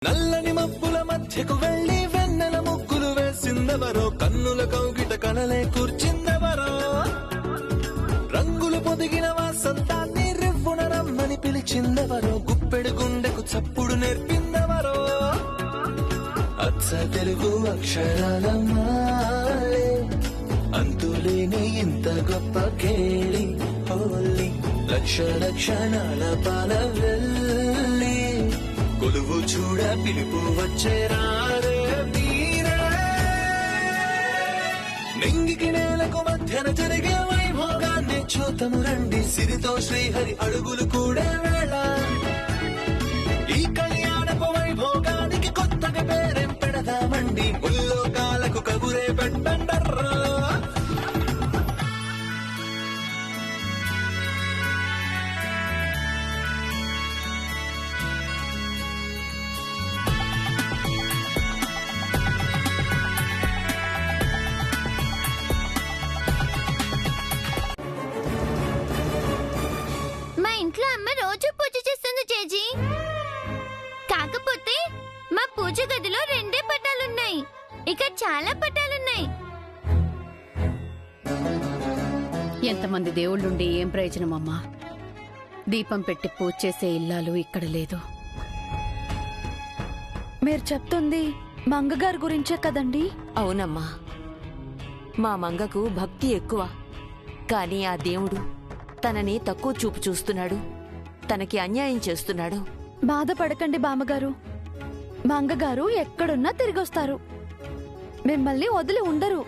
నల్లని మబ్బుల మధ్యకు వెళ్లి వెన్నెల ముగ్గులు వేసిందెవరో, కన్నుల కౌగిట కలలే కూర్చిందెవరో, రంగులు పొదిగిన వాసంతాన్ని రివ్వున రమ్మని పిలిచిందెవరో, గుప్పెడు గుండెకు చప్పుడు నేర్పిందెవరో, అచ్చ తెలుగు అక్షరాల మాలే అంతులేని ఇంత గొప్ప కేళి హోలీ, లక్ష లక్షణాల పాల వెళ్ళి కొలువు చూడ పిలుపు వచ్చేరారే మీరే, నింగికి నేలకు మధ్యన జరిగే వైభోగాన్ని చూతము రండి, సిరితో శ్రీహరి అడుగులు కూడే వేళ, ఈ కళ్యాణపు వైభోగానికి కొత్తగా పేరేం పెడదామండి, ముల్లోకాలకు కబురే పెట్టండర్రా. ఇంట్లో అమ్మ రోజు పూజ చేస్తుంది చేజీ. కాకపోతే మా పూజ గదిలో 2 పటాలున్నాయి, ఇక చాలా పటాలున్నాయి. ఎంతమంది దేవుళ్ళుండి ఏం ప్రయోజనమమ్మా? దీపం పెట్టి పూజ చేసే ఇల్లాలు ఇక్కడ లేదు. మీరు చెప్తుంది మంగగారి గురించే కదండి? అవునమ్మా, మా మంగకు భక్తి ఎక్కువ, కాని ఆ దేవుడు తనని తక్కువ చూపు చూస్తున్నాడు, తనకి అన్యాయం చేస్తున్నాడు. బాధపడకండి బామ్మగారు, మంగగారు ఎక్కడున్నా తిరిగొస్తారు, మిమ్మల్ని వదిలి ఉండరు.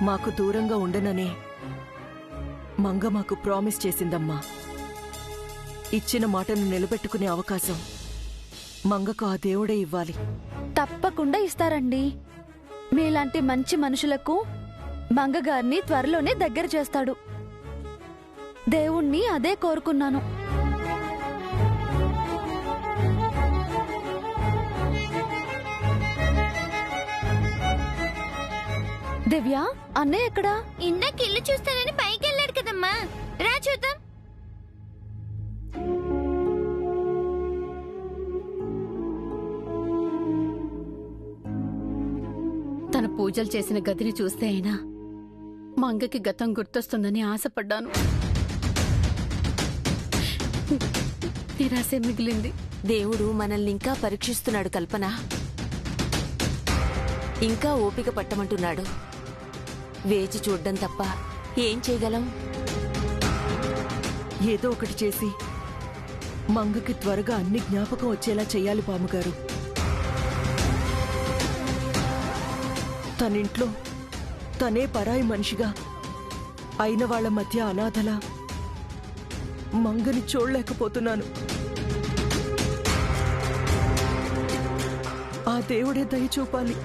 మాకు దూరంగా ఉండననే మంగ మాకు ప్రామిస్ చేసిందమ్మా. ఇచ్చిన మాటను నిలబెట్టుకునే అవకాశం మంగకు ఆ దేవుడే ఇవ్వాలి. తప్పకుండా ఇస్తారండి. మీలాంటి మంచి మనుషులకు మంగగారిని త్వరలోనే దగ్గర చేస్తాడు. దేవుణ్ణి అదే కోరుకున్నాను. దివ్య, అన్నయ్య ఎక్కడా? ఇందాక ఇల్లు చూస్తానని పైకి వెళ్ళాడు కదమ్మా, రా చూద్దాం. తన పూజలు చేసిన గదిని చూస్తే అయినా మంగకి గతం గుర్తొస్తుందని ఆశపడ్డాను. నిరాశే మిగిలింది. దేవుడు మనల్ని ఇంకా పరీక్షిస్తున్నాడు కల్పన, ఇంకా ఓపిక పట్టమంటున్నాడు. వేచి చూడ్డం తప్ప ఏం చేయగలం? ఏదో ఒకటి చేసి మంగకి త్వరగా అన్ని జ్ఞాపకం వచ్చేలా చెయ్యాలి బామ్మగారు. తనింట్లో తనే పరాయి మనిషిగా అయిన వాళ్ల మధ్య అనాథలా మంగని చూడలేకపోతున్నాను. ఆ దేవుడే దయ చూపాలి.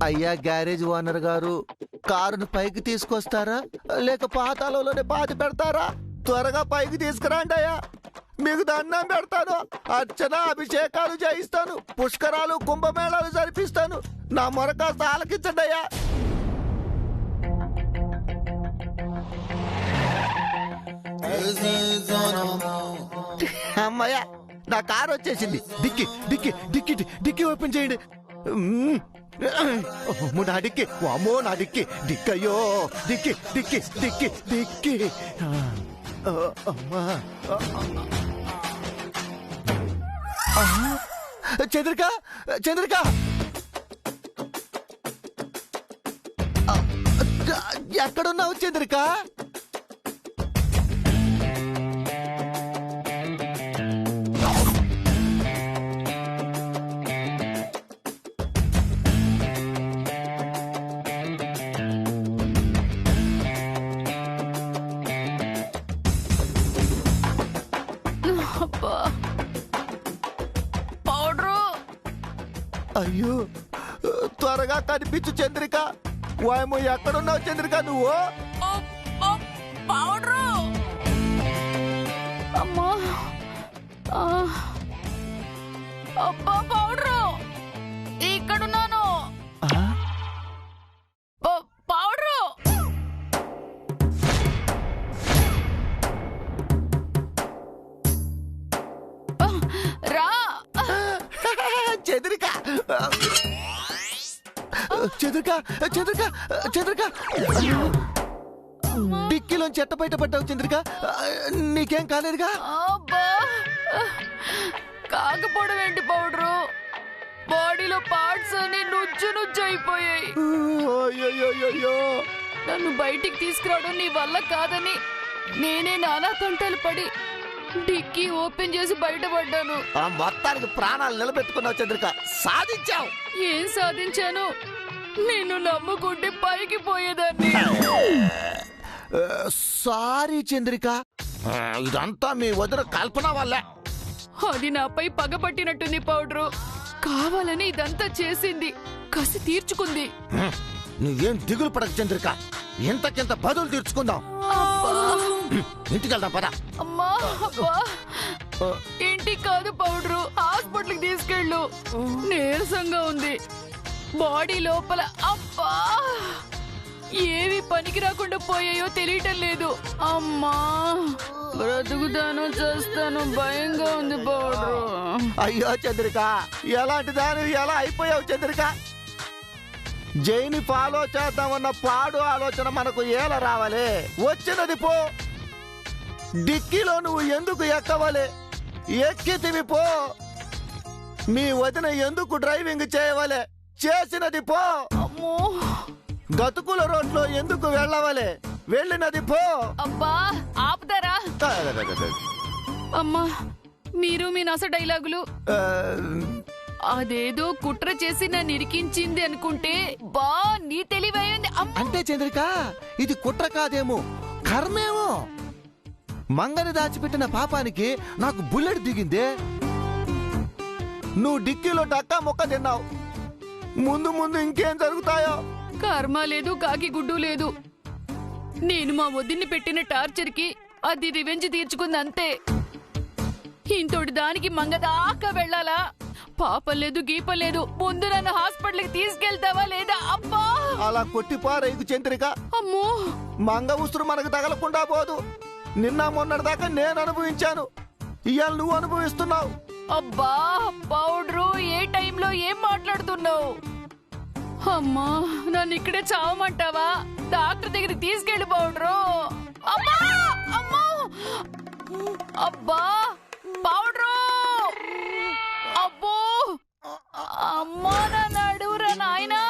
అయ్యా గ్యారేజ్ ఓనర్ గారు, కారును పైకి తీసుకొస్తారా లేక పాతాళంలోనే పాతి పెడతారా? త్వరగా పైకి తీసుకురండి అయ్యా, మీకు దండం పెడతాను. అర్చన అభిషేకాలు చేయిస్తాను, పుష్కరాలు కుంభమేళాలు జరిపిస్తాను. నా మొర కాస్త ఆలకించండి అయ్యా. అమ్మయ్యా, నా కారు వచ్చేసింది. డిక్కి డిక్కి డిక్కి డిక్కి ఓపెన్ చేయండి. నా డిక్కి, అమ్మో నా డిక్కి, డిక్కయ్యో, డిక్కి డిక్కి డిక్కి డిక్కి. చంద్రిక, చంద్రిక, ఎక్కడున్నావు చంద్రిక? అయ్యో, త్వరగా కనిపించు చంద్రిక. వాయమో, ఎక్కడున్నావు చంద్రిక నువ్వు? అమ్మా, అబ్బా పౌడరు ఇక్కడున్నాను. ఆ? పౌడరు రా. చంద్రిక చంద్రిక చంద్రిక చంద్రిక డిక్కీలోంచి చెట్ట బయట పడ్డావు చంద్రిక. నీకేం కాలేదుగా? అబ్బా కాకపోవడం ఏంటి పౌడరు, బాడీలో పార్ట్స్ అన్ని నుజ్జు అయిపోయాయి. అయ్యయ్యయ్యయ్యో. నన్ను బయటికి తీసుకురావడం నీ వల్ల కాదని నేనే నానా తంటలు పడి డిక్కీ ఓపెన్ చేసి బయటపడ్డాను. ఆ మొత్తానికి ప్రాణాలు నిలబెట్టుకున్నావు చంద్రిక, సాధించావు. ఏం సాధించాను? నిన్ను నమ్ముకుంటే పైకి పోయేదాన్ని. సారీ చంద్రిక, ఇదంతా మీ వదిన కల్పన వల్లే. అది నాపై పగపట్టినట్టుంది పౌడరు. కావాలని ఇదంతా చేసింది, కసి తీర్చుకుంది. నువ్వేం దిగులు పడక చంద్రిక, ఇంతకింత బదులు తీర్చుకుందాం. ఇంటికి వెళ్దాం పద. అమ్మా అబ్బా. ఇంటికి కాదు పౌడరు, హాస్పిటల్కి తీసుకెళ్ళు. నీరసంగా ఉంది బాడీ లోపల. అబ్బా ఏవి పనికి రాకుండా పోయాయో తెలియటం లేదు. అమ్మా బ్రతుకుతాను చేస్తాను, భయంగా ఉంది పౌడరు. అయ్యో చంద్రిక, ఎలాంటి దాని ఎలా అయిపోయావు చంద్రిక? జైని ఫాలో చేద్దామన్న పాడు ఆలోచన మనకు ఎలా రావాలి? వచ్చినది పో. డిక్కీలో నువ్వు ఎందుకు ఎక్కవాలి? ఎక్కితివి పో. మీ వదిన ఎందుకు డ్రైవింగ్ చేయవాలి? చేసినది పో. అమ్మో గతుకుల రోడ్లో ఎందుకు వెళ్ళవాలి? వెళ్ళినది పో. అబ్బా ఆపుతారా? అమ్మా మీరు మీ నస డైలాగులు. అదేదో కుట్ర చేసి నన్ను ఇరికించింది అనుకుంటే బా నీ తెలివైంది. అంటే చంద్రిక, ఇది కుట్ర కాదేమో, కర్మేమో. మంగని దాచిపెట్టిన పాపానికి నాకు బుల్లెట్ దిగిందే. నువ్వు డిక్కీలో డక్కా మొక్క తిన్నావు. ముందు ముందు ఇంకేం జరుగుతాయో. కర్మ లేదు, కాకి గుడ్డు లేదు. నేను మా వదిన్ని పెట్టిన టార్చర్ కి అది రివెంజ్ తీర్చుకుంది అంతే. ఇంతోటి దానికి మంగదాకా వెళ్ళాలా? పాపం లేదు, గీపం లేదు. ముందు నన్ను హాస్పిటల్కి తీసుకెళ్తావా లేదా? అబ్బా అలా కొట్టిపారేకు చంద్రిక. అమ్మో మంగ ఉసురు మనకు తగలకుండా పోదు. నిన్న మొన్నటిదాకా నేను అనుభవించాను, ఇవాళ నువ్వు అనుభవిస్తున్నావు. అబ్బా పౌడరు, ఏ టైంలో ఏం మాట్లాడుతున్నావు? అమ్మా నన్ను ఇక్కడే చావమంటావా? డాక్టర్ దగ్గరికి తీసుకెళ్ళి పౌడరు. అమ్మా అమ్మా అబ్బా పౌడరు. అబ్బో అమ్మా నన్ను అడుగురా నాయనా.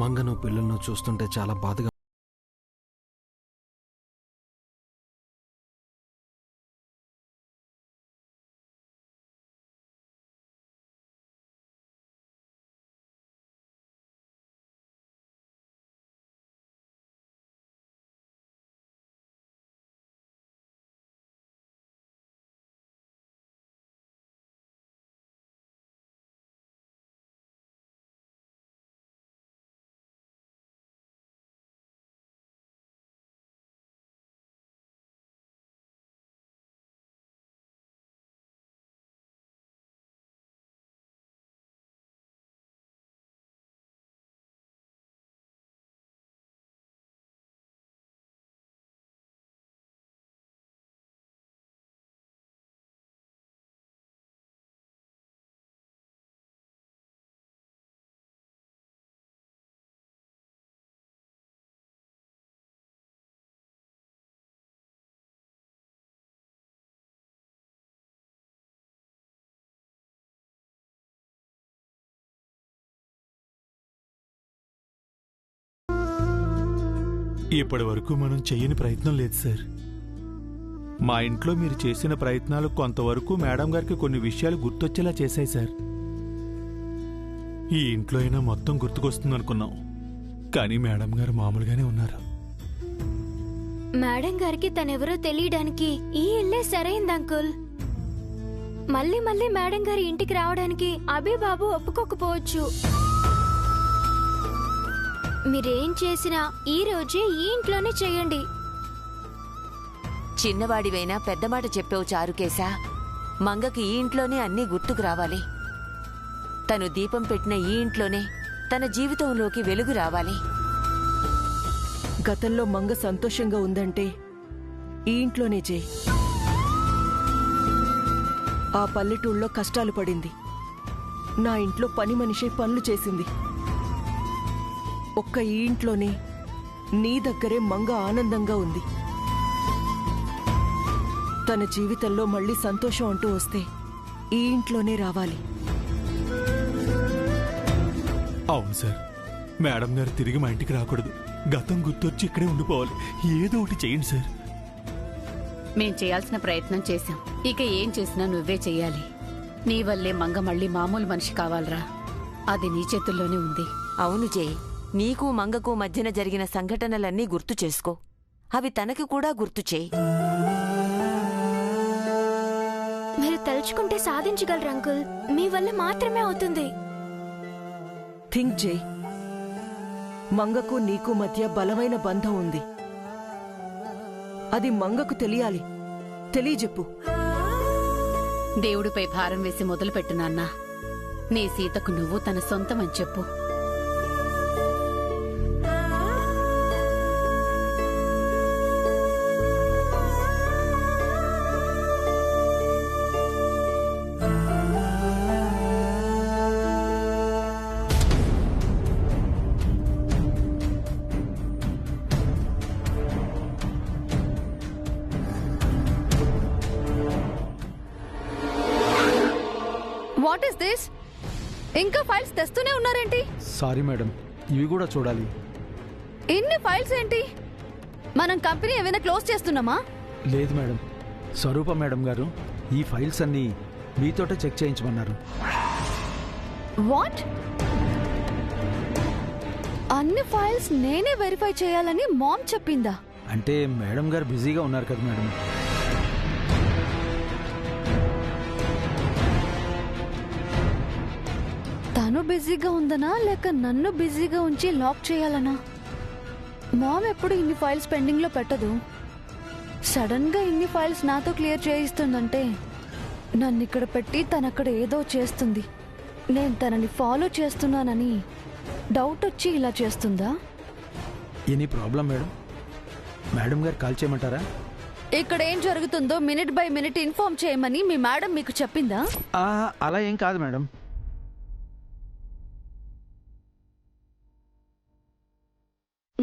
మంగను పిల్లలను చూస్తుంటే చాలా బాధగా ఇప్పటి వరకు మనం చెయ్యని ప్రయత్నం లేదు సార్. మా ఇంట్లో మీరు చేసిన ప్రయత్నాలు కొంతవరకు మేడం గారికి కొన్ని విషయాలు గుర్తొచ్చేలా చేశాయి సార్. ఈ ఇంట్లో అయినా మొత్తం గుర్తుకొస్తుందనుకున్నాం, కానీ మేడం గారు మామూలుగానే ఉన్నారు. మేడం గారికి తనెవరో తెలియడానికి ఈ ఇల్లే సరైంది అంకుల్. మళ్ళీ మళ్ళీ మేడం గారి ఇంటికి రావడానికి అభి బాబు ఒప్పుకోకపోవచ్చు. మీరేం చేసినా ఈ రోజే ఈ ఇంట్లోనే చేయండి. చిన్నవాడివైనా పెద్ద మాట చెప్పావు చారుకేశా. మంగకి ఈ ఇంట్లోనే అన్నీ గుర్తుకు రావాలి. తను దీపం పెట్టిన ఈ ఇంట్లోనే తన జీవితంలోకి వెలుగు రావాలి. గతంలో మంగ సంతోషంగా ఉందంటే ఈ ఇంట్లోనే చేయి. ఆ పల్లెటూళ్ళలో కష్టాలు పడింది. నా ఇంట్లో పని మనిషి పనులు చేసింది. ఒక్క ఈ ఇంట్లోనే నీ దగ్గరే మంగ ఆనందంగా ఉంది. తన జీవితంలో మళ్ళీ సంతోషం అంటూ వస్తే ఈ ఇంట్లోనే రావాలి. అవును సార్, మేడం గారు తిరిగి మా ఇంటికి రాకూడదు. గతం గుర్తొచ్చి ఇక్కడే ఉండిపోవాలి. ఏదో ఒకటి చేయండి సార్. మేం చేయాల్సిన ప్రయత్నం చేశాం. ఇక ఏం చేసినా నువ్వే చెయ్యాలి. నీ వల్లే మంగ మళ్ళీ మామూలు మనిషి కావాలరా. అది నీ చేతుల్లోనే ఉంది. అవును జయ్, నీకు మంగకు మధ్యన జరిగిన సంఘటనలన్నీ గుర్తు చేసుకో. అవి తనకి కూడా గుర్తు చేయి. మీరు తలుచుకుంటే సాధించగలరు అంకుల్. మీ వల్ల మాత్రమే అవుతుంది. థింక్ జై. మంగకు నీకు మధ్య బలమైన బంధం ఉంది. అది మంగకు తెలియాలి. తెలియజెప్పు. దేవుడిపై భారం వేసి మొదలుపెట్టు నాన్నా. నీ సీతకు నువ్వు తన సొంతమని చెప్పు. What is this? ఇంకా ఫైల్స్ తెస్తూనే ఉన్నారేంటి? సారీ మేడం, ఇవి కూడా చూడాలి. ఇన్ని ఫైల్స్ ఏంటి? మనం కంపెనీ ఏమైనా క్లోజ్ చేస్తున్నామా? లేదు మేడం, స్వరూప మేడం గారు ఈ ఫైల్స్ అన్నీ మీతోటే చెక్ చేయించమన్నారు. వాట్? అన్ని ఫైల్స్ నేనే వెరిఫై చేయాలని మామ్ చెప్పిందా? అంటే మేడం గారు బిజీగా ఉన్నారు కదా మేడం. తను బిజీగా ఉందనా లేక నన్ను బిజీగా ఉంచి లాక్ చేయాలనా? మామ్ ఎప్పుడు ఇన్ని ఫైల్స్ పెండింగ్ లో పెట్టదు. సడన్ గా ఇన్ని ఫైల్స్ నాతో క్లియర్ చేయిస్తుందంటే నన్ను ఇక్కడ పెట్టి తనక్కడ ఏదో చేస్తుంది. నేను తనని ఫాలో చేస్తున్నానని డౌట్ వచ్చి ఇలా చేస్తుందా? Any problem madam? మేడం గారు కాల్ చేయమంటారా? ఇక్కడ ఏం జరుగుతుందో మినిట్ బై మినిట్ ఇన్ఫార్మ్ చేయమని మీ మేడం మీకు చెప్పిందా? అలా ఏం కాదు మేడం.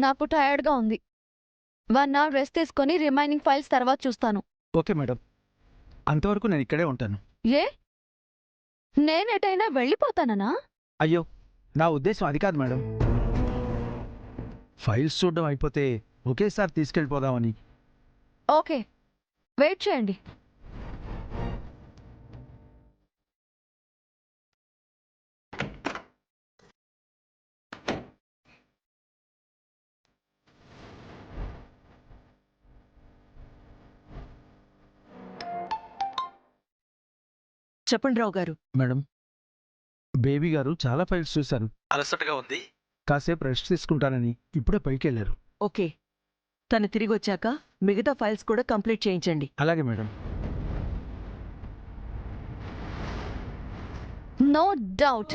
నాకు టైర్డ్ గా ఉంది. 1 అవర్ రెస్ట్ తీసుకొని రిమైనింగ్ ఫైల్స్ తర్వాత చూస్తాను. ఓకే మేడం, అంతవరకు నేను ఇక్కడే ఉంటాను. ఏ, నేనెటైనా వెళ్ళిపోతాననా? అయ్యో, నా ఉద్దేశం అది కాదు మేడం. ఫైల్స్ చూడడం అయిపోతే ఒకేసారి తీసుకెళ్ళిపోదామని. ఓకే, వెయిట్ చేయండి. చెప్పండి రావు గారు. మేడం, బేబీ గారు చాలా ఫైల్స్ చూశారు. అలసటగా ఉంది, కాసేపు రెస్ట్ తీసుకుంటానని ఇప్పుడే పైకి వెళ్ళారు. ఓకే, తను తిరిగి వచ్చాక మిగతా ఫైల్స్ కూడా కంప్లీట్ చేయించండి. అలాగే మేడం. నో డౌట్,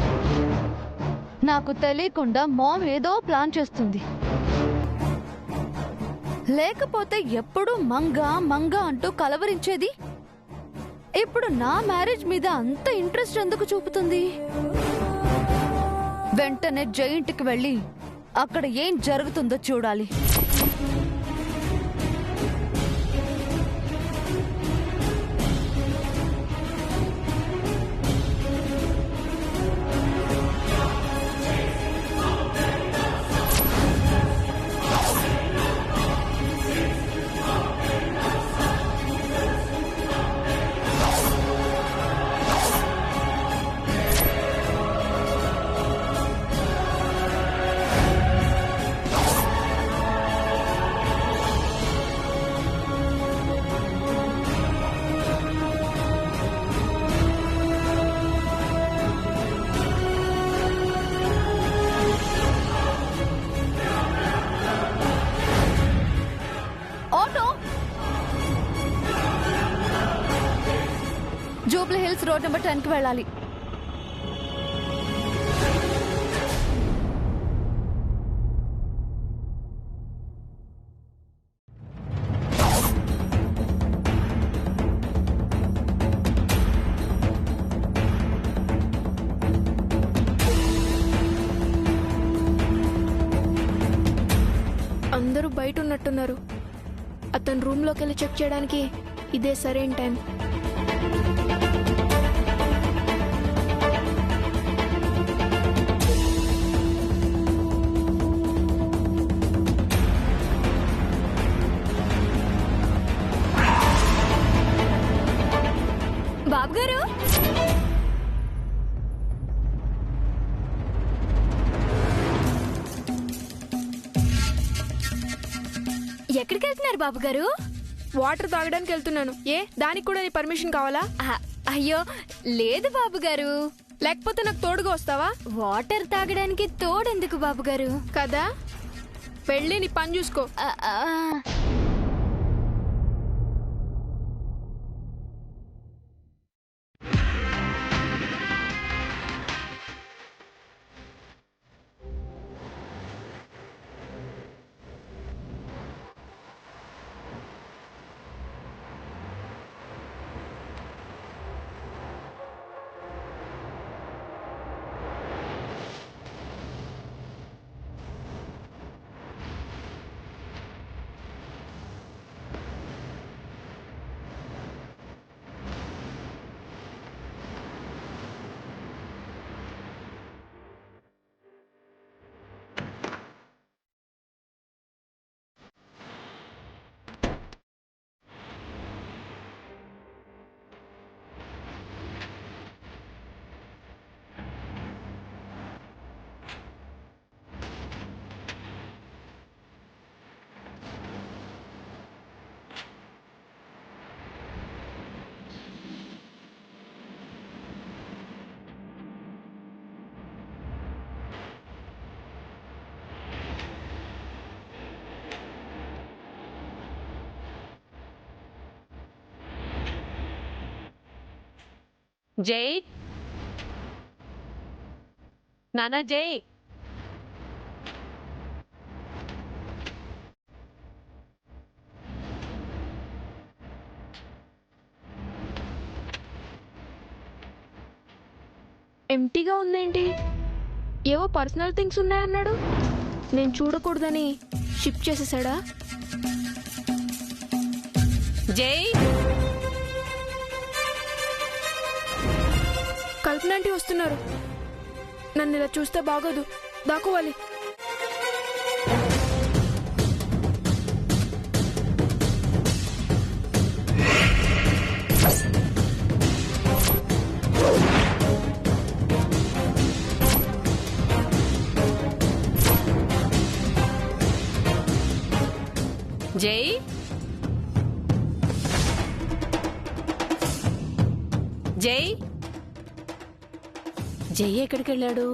నాకు తెలియకుండా మామ్ ఏదో ప్లాన్ చేస్తుంది. లేకపోతే ఎప్పుడు మంగా మంగా అంటూ కలవరించేది ఇప్పుడు నా మ్యారేజ్ మీద అంత ఇంట్రెస్ట్ ఎందుకు చూపుతుంది? వెంటనే జైంట్కి వెళ్ళి అక్కడ ఏం జరుగుతుందో చూడాలి. జూబ్లీ హిల్స్ రోడ్ నెంబర్ 10కి వెళ్ళాలి. అందరూ బయట ఉన్నట్టున్నారు. అతను రూమ్లోకి వెళ్ళి చెక్ చేయడానికి ఇదే సరైన టైం. బాబు గారు, ఎక్కడికి వెళ్తున్నారు బాబు గారు? వాటర్ తాగడానికి వెళ్తున్నాను. దానికి కూడా నీ పర్మిషన్ కావాలా? అయ్యో లేదు బాబు గారు. లేకపోతే నాకు తోడుగా వస్తావా? వాటర్ తాగడానికి తోడెందుకు బాబు గారు? కదా, వెళ్ళి నీ పని చూసుకో. జై, నానా జై, ఎంటీగా ఉందేంటి? ఏవో పర్సనల్ థింగ్స్ ఉన్నాయన్నాడు. నేను చూడకూడదని షిఫ్ట్ చేసేసాడా? జై, కల్పనంటి వస్తున్నారు. నన్ను ఇలా చూస్తే బాగోదు, దాక్కోవాలి. జై, జై, జై ఎక్కడికి వెళ్ళాడు?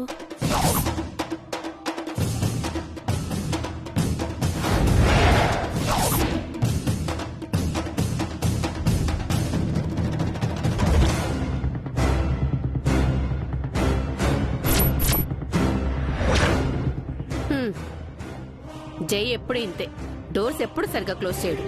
జై ఎప్పుడు ఇంతే, డోర్స్ ఎప్పుడు సరిగ్గా క్లోజ్ చేయడు.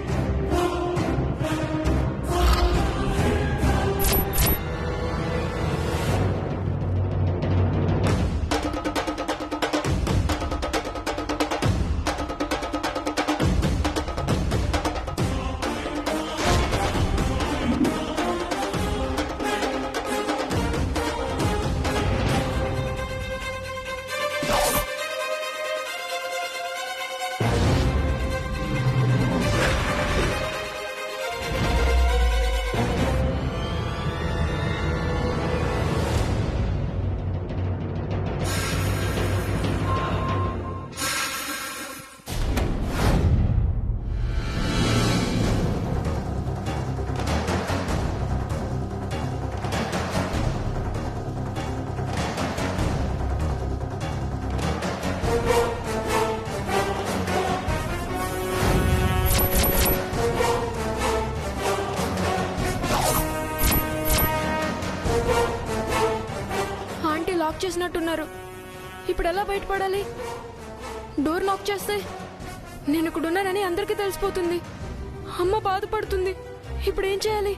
లాక్ చేసినట్టున్నారు. ఇప్పుడు ఎలా బయటపడాలి? డోర్ లాక్ చేస్తే నేను ఇక్కడ ఉన్నానని అందరికీ తెలిసిపోతుంది. అమ్మ బాధపడుతుంది. ఇప్పుడు ఏం చేయాలి?